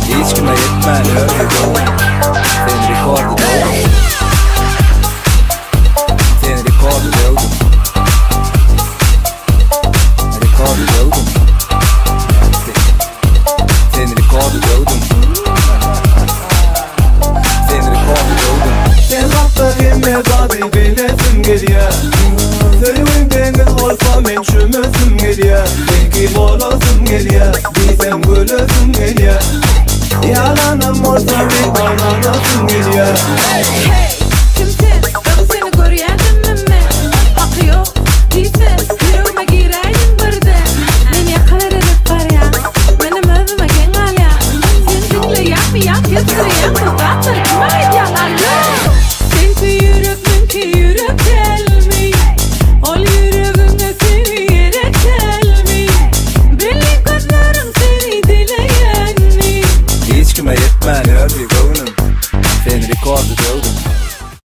Hiç kime yetmez öyle dowdun. Sen rekordu dowdun. Sen rekordu dowdun. Rekordu dowdun. Sen rekordu dowdun. Sen rekordu dowdun. Sen hatta babi bilesim geliyor. Söylüğün deniz olsa men çömözüm geliyor. Belki bolasım geliyor. Bilsem gülözüm geliyor. Yalanım olsa bir bağlanasım geliyor. Hey, kimsin? Ben seni görüyordum mi? Akıyor, değilsin. Yüreğime gireydin birden. Beni yakalarıp var ya. Benim özüme genel ya. Sen dinle yapmayan götürüyen kızatır. Kime yalan yok. Senki yürek, benki yürek gelmi. Ol yüreğine seni gerek gelmi. Belli gözlerim seni dileyen mi? Hiç kime yetmez öyle dowdun. Sen rekordu dowdun.